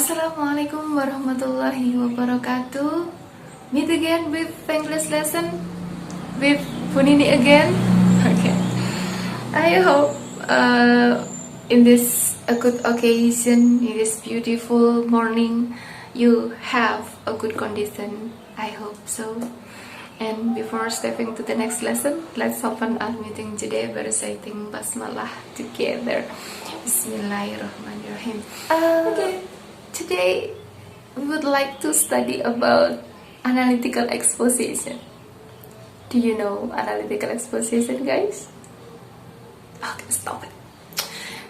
Assalamualaikum warahmatullahi wabarakatuh. Meet again with English lesson with Punini again. Okay. I hope in this a good occasion, in this beautiful morning, you have a good condition. I hope so. And before stepping to the next lesson, let's open our meeting today by reciting Basmalah together. Bismillahirrahmanirrahim. Okay. Today we would like to study about analytical exposition. Do you know analytical exposition, guys? Okay, stop it.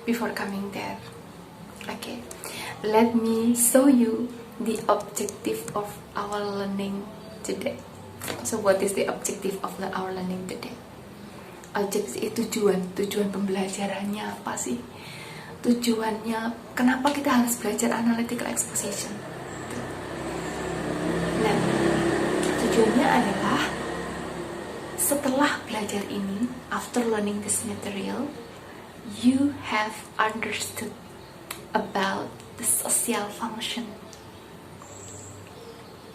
Before coming there, okay, let me show you the objective of our learning today. So what is the objective of our learning today? Objektif tujuan pembelajarannya apa sih? Tujuannya kenapa kita harus belajar analytical exposition? Nah, tujuannya adalah setelah belajar ini, after learning this material, you have understood about the social function,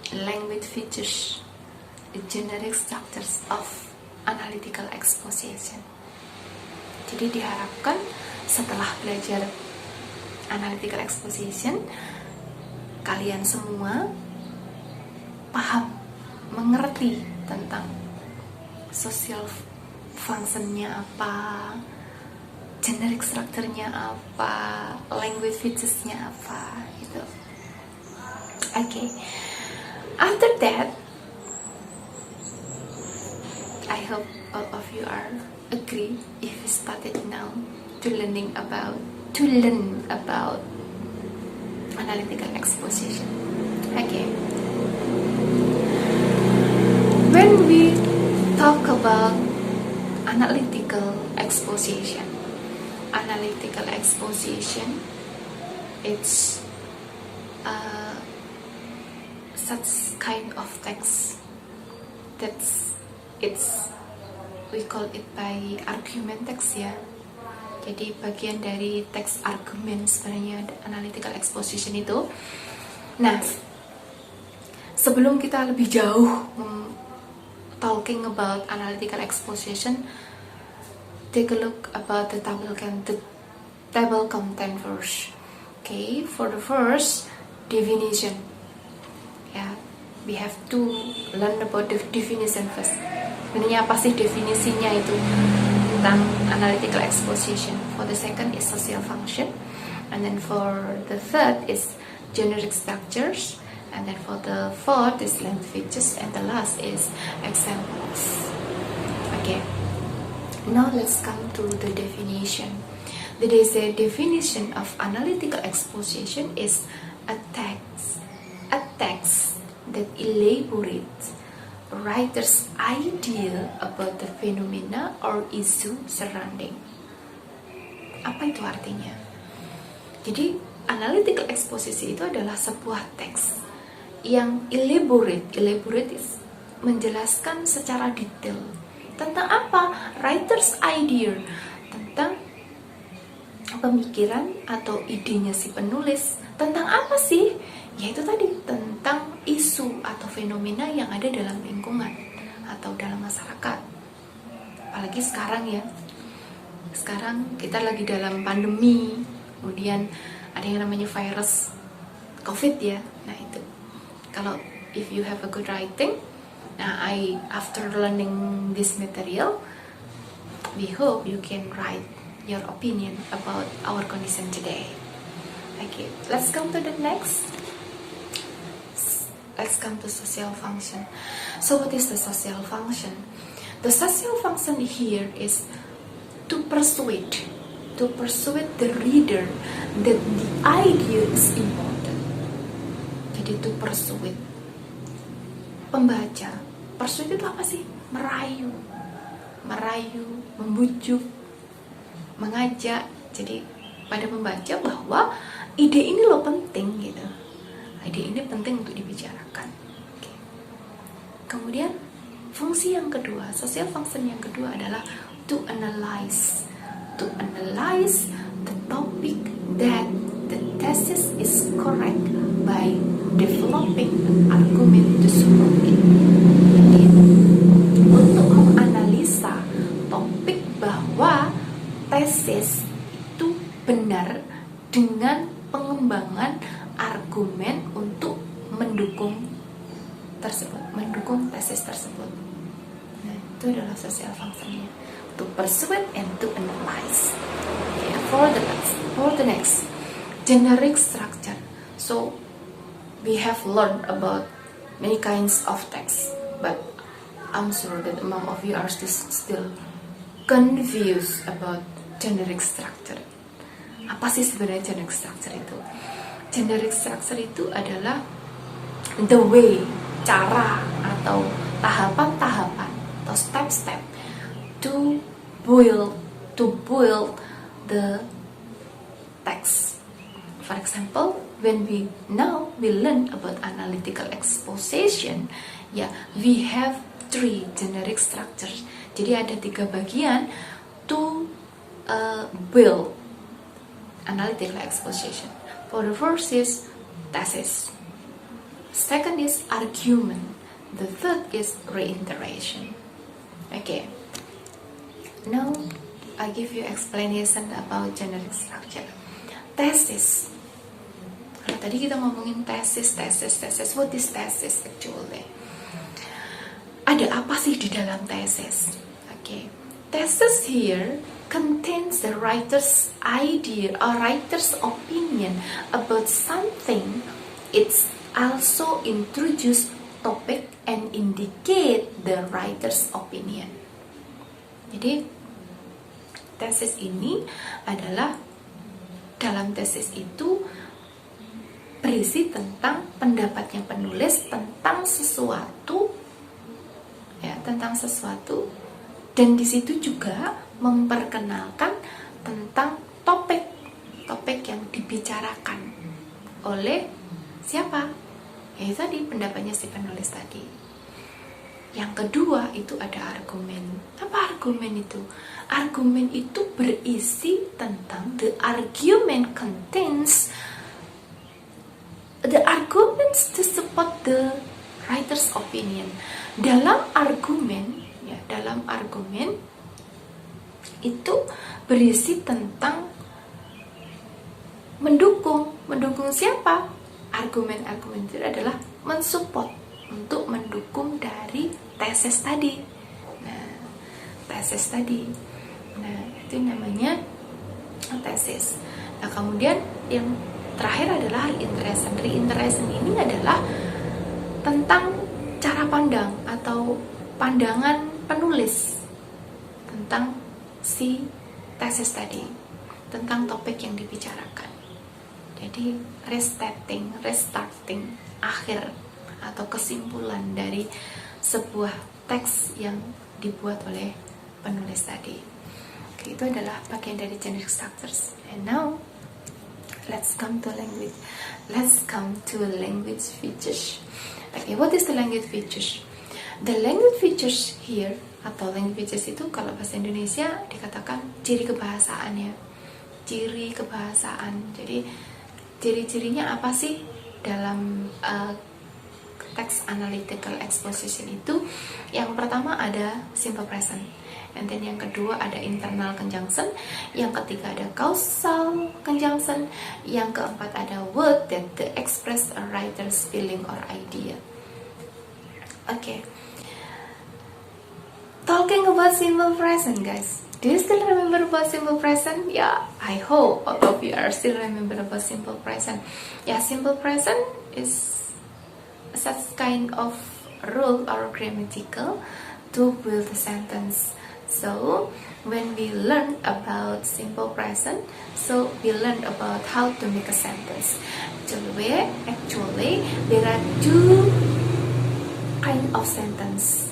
language features, the generic structures of analytical exposition. Jadi diharapkan setelah belajar analytical exposition, kalian semua paham, mengerti tentang social functionnya apa, generic structure-nya apa, language features-nya apa, gitu. Okay. After that, I hope all of you are agree if we started now to learn about analytical exposition. Okay. When we talk about analytical exposition, it's such kind of text we call it by argument text ya. Jadi bagian dari teks argumen sebenarnya analytical exposition itu. Nah, sebelum kita lebih jauh talking about analytical exposition, take a look about the table content first. Okay, for the first definition, yeah, we have to learn about the definition first. Sebenarnya apa sih definisinya itu tentang analytical exposition? For the second is social function, and then for the third is generic structures, and then for the fourth is language features, and the last is examples. Okay, now let's come to the definition. There is a definition of analytical exposition is a text that elaborates writer's idea about the phenomena or issue surrounding. Apa itu artinya? Jadi analytical exposition itu adalah sebuah teks yang elaborate is menjelaskan secara detail tentang apa? Writer's idea, tentang pemikiran atau idenya si penulis. Tentang apa sih? Yaitu tadi tentang isu atau fenomena yang ada dalam lingkungan atau dalam masyarakat. Apalagi sekarang ya. Sekarang kita lagi dalam pandemi, kemudian ada yang namanya virus COVID ya. Nah itu. Kalau if you have a good writing, after learning this material, we hope you can write your opinion about our condition today. Okay, let's come to the next. Let's come to social function. So what is the social function? The social function here is to persuade the reader that the idea is important. Jadi to persuade pembaca. Persuade itu apa sih? Merayu, membujuk, mengajak. Jadi pada pembaca bahwa ide ini loh penting gitu. Ide ini penting untuk dibicarakan. Okay. Kemudian fungsi yang kedua, social function yang kedua adalah to analyze the topic that the thesis is correct by developing an argument to support it. Jadi, untuk menganalisa topik bahwa tesis itu benar dengan pengembangan argumen untuk mendukung tesis tersebut. Nah, itu adalah social functionnya. To persuade and to analyze. Okay, for the next, generic structure. So we have learned about many kinds of text, but I'm sure that among of you are still confused about generic structure. Apa sih sebenarnya generic structure itu? Generic structure itu adalah the way, cara atau tahapan-tahapan atau step-step to build the text. For example, when we learn about analytical exposition, we have 3 generic structures. Jadi ada 3 bagian to build analytical exposition. For the first is thesis. Second is argument. The third is reiteration. Okay. Now I give you explanation about generic structure. Thesis. Kalau tadi kita ngomongin tesis. What is thesis actually? Ada apa sih di dalam tesis? Okay. Thesis here contains the writer's idea or writer's opinion about something. It's also introduce topic and indicate the writer's opinion. Jadi tesis ini adalah, dalam tesis itu berisi tentang pendapatnya penulis tentang sesuatu, dan di situ juga memperkenalkan tentang topik yang dibicarakan oleh siapa? Itu tadi pendapatnya si penulis tadi. Yang kedua itu ada argumen. Apa argumen itu? Argumen itu berisi tentang the arguments to support the writer's opinion. Dalam argumen itu berisi tentang mendukung siapa? Argumen itu adalah mensupport, untuk mendukung dari tesis tadi. Nah, itu namanya tesis. Nah, kemudian yang terakhir adalah reinteresation. Reinteresation ini adalah tentang cara pandang atau pandangan penulis tentang si tesis tadi, tentang topik yang dibicarakan. Jadi restarting akhir atau kesimpulan dari sebuah teks yang dibuat oleh penulis tadi. Oke, itu adalah bagian dari generic structures. And now let's come to language features. Okay, what is the language features? The language features here, atau language features itu kalau bahasa Indonesia dikatakan ciri kebahasaan ya. Ciri kebahasaan. Jadi ciri-cirinya apa sih dalam text analytical exposition itu? Yang pertama ada simple present, and then yang kedua ada internal conjunction, yang ketiga ada causal conjunction, yang keempat ada word that express a writer's feeling or idea. Okay, talking about simple present, guys. Do you still remember about simple present? Yeah, I hope all of you are still remember about simple present. Yeah, simple present is such kind of rule or grammatical to build a sentence. So when we learn about simple present, so we learn about how to make a sentence. Actually there are 2 kind of sentence.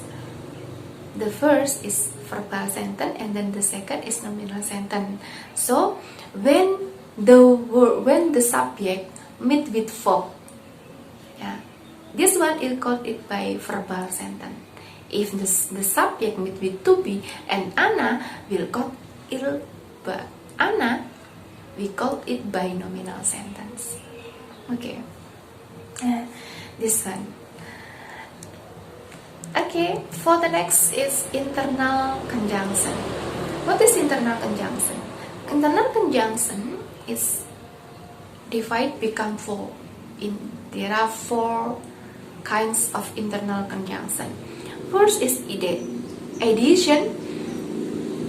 The first is verbal sentence, and then the second is nominal sentence. So when the subject meet with verb, this one is called it by verbal sentence. If the subject meet with to be and Anna will call it by Anna we call it binominal sentence. Okay, this one. Okay, for the next is internal conjunction. What is internal conjunction? Internal conjunction is divided become four. There are four kinds of internal conjunction. First is addition,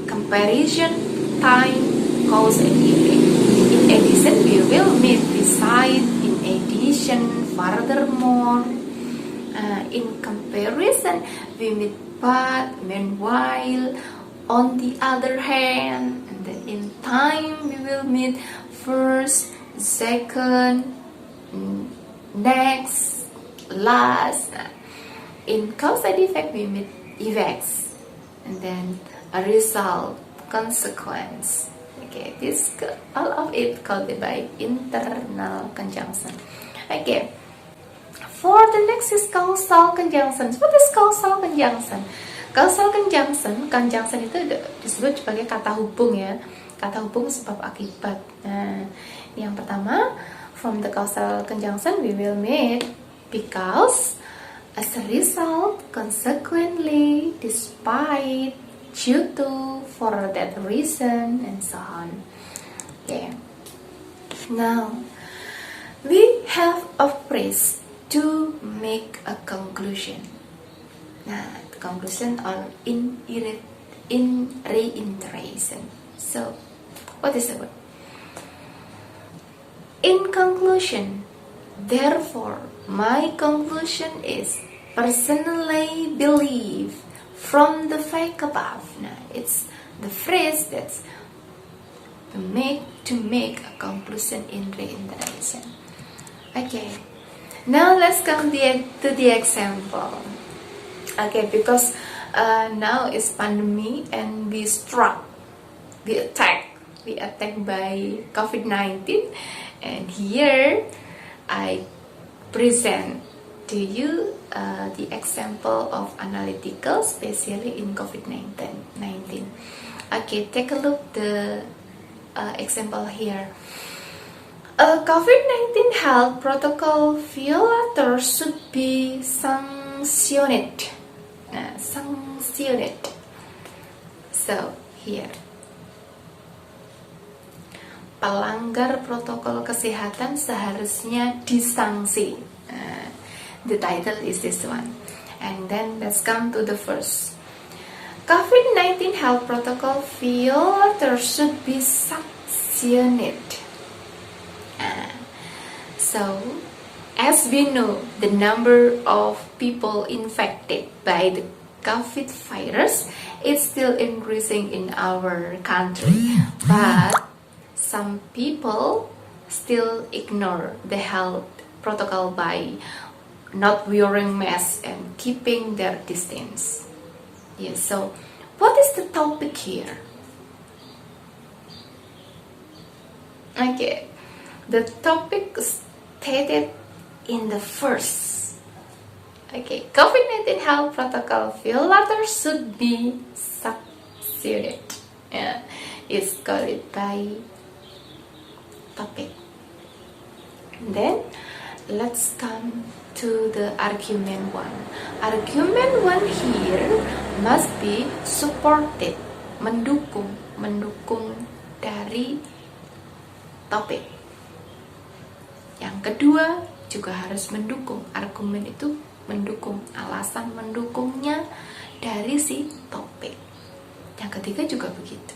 comparison, time, cause, and effect. In addition, we will meet beside. In addition, furthermore. In comparison, we meet but, meanwhile, on the other hand. And then in time, we will meet first, second, next, last. In cause and effect, we meet effects, and then a result, consequence. Okay, this all of it called by internal conjunction. Okay, for the next is causal conjunction. What is causal conjunction? Causal conjunction, conjunction itu disebut sebagai kata hubung ya, kata hubung sebab akibat. Nah, yang pertama, from the causal conjunction we will meet because, as a result, consequently, despite, due to, for that reason, and so on. Okay. Now, we have a phrase to make a conclusion. Nah, the conclusion or in reiteration. So, what is the word? In conclusion, therefore, my conclusion is personally believe from the fact above. Now, it's the phrase that's to make a conclusion in reiteration. Okay. Now let's come to the example. Okay, because now is pandemic and we attacked by COVID-19, and here I present to you the example of analytical, especially in COVID-19. Okay, take a look the example here. A COVID-19 health protocol violator should be sanctioned. Sanctioned. So here, pelanggar protokol kesehatan seharusnya disanksi. The title is this one. And then let's come to the first. COVID-19 health protocol violator should be sanctioned. So, as we know, the number of people infected by the COVID virus is still increasing in our country, but some people still ignore the health protocol by not wearing masks and keeping their distance. Yes, so what is the topic here? Okay, the topic stated in the first. Okay, COVID-19 health protocol violator should be sanctioned. Yeah, it's called by topic. And then let's come to the argument one. Argument one here must be supported, mendukung dari topik. Yang kedua juga harus mendukung. Argumen itu mendukung, alasan mendukungnya dari si topik. Yang ketiga juga begitu.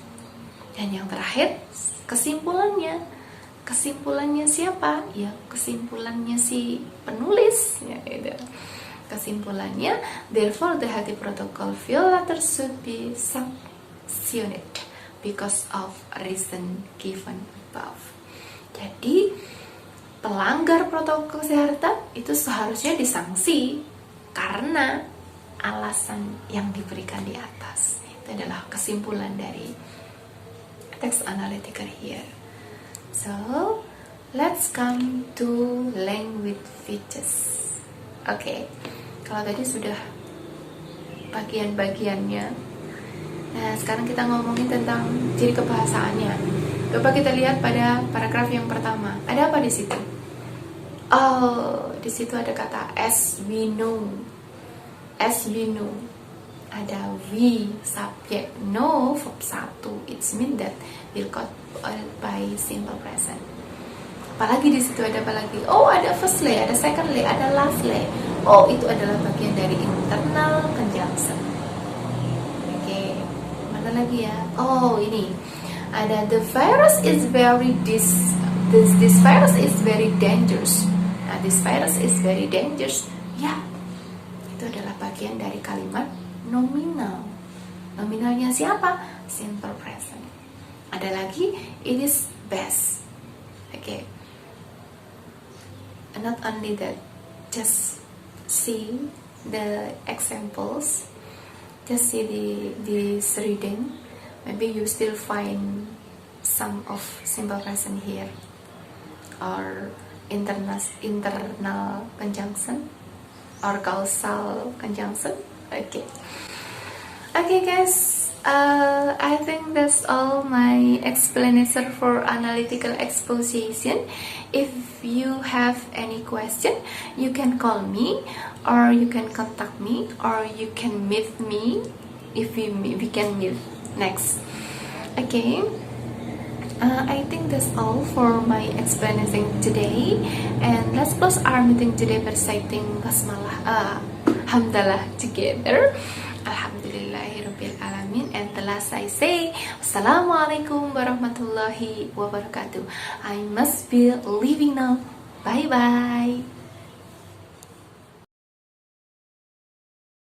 Dan yang terakhir kesimpulannya. Kesimpulannya siapa? Ya, kesimpulannya si penulis. Ya, gitu. Kesimpulannya, therefore the health protocol violator should be sanctioned because of reason given above. Jadi pelanggar protokol kesehatan itu seharusnya disanksi karena alasan yang diberikan di atas. Itu adalah kesimpulan dari teks analytical here. So, let's come to language features. Oke, kalau tadi sudah bagian-bagiannya. Nah, sekarang kita ngomongin tentang ciri kebahasaannya. Coba kita lihat pada paragraf yang pertama. Ada apa di situ? Oh, di situ ada kata as we know. As we know. Ada we, subject, know, verb 1. It means that will called by simple present. Apalagi di situ ada apa lagi? Oh, ada firstly, ada secondly, ada lastly. Oh, itu adalah bagian dari internal conjunction. Oke, mana lagi ya? Oh, ini ada the virus is very this virus is very dangerous. Nah, this virus is very dangerous. Ya, itu adalah bagian dari kalimat nominal. Nominalnya siapa? Simple present. Ada lagi, it is best. Oke. Not only that, just see the examples, just see this reading. Maybe you still find some of simple present here, or internal conjunction, or causal conjunction. Okay guys, I think that's all my explanation for analytical exposition. If you have any question, you can call me, or you can contact me, or you can meet me if we can meet next. Okay, I think that's all for my explanation today, and let's close our meeting today by reciting basmalah, hamdalah together. Alhamdulillahirabbil alamin. And the last I say, Assalamualaikum warahmatullahi wabarakatuh. I must be leaving now. Bye bye.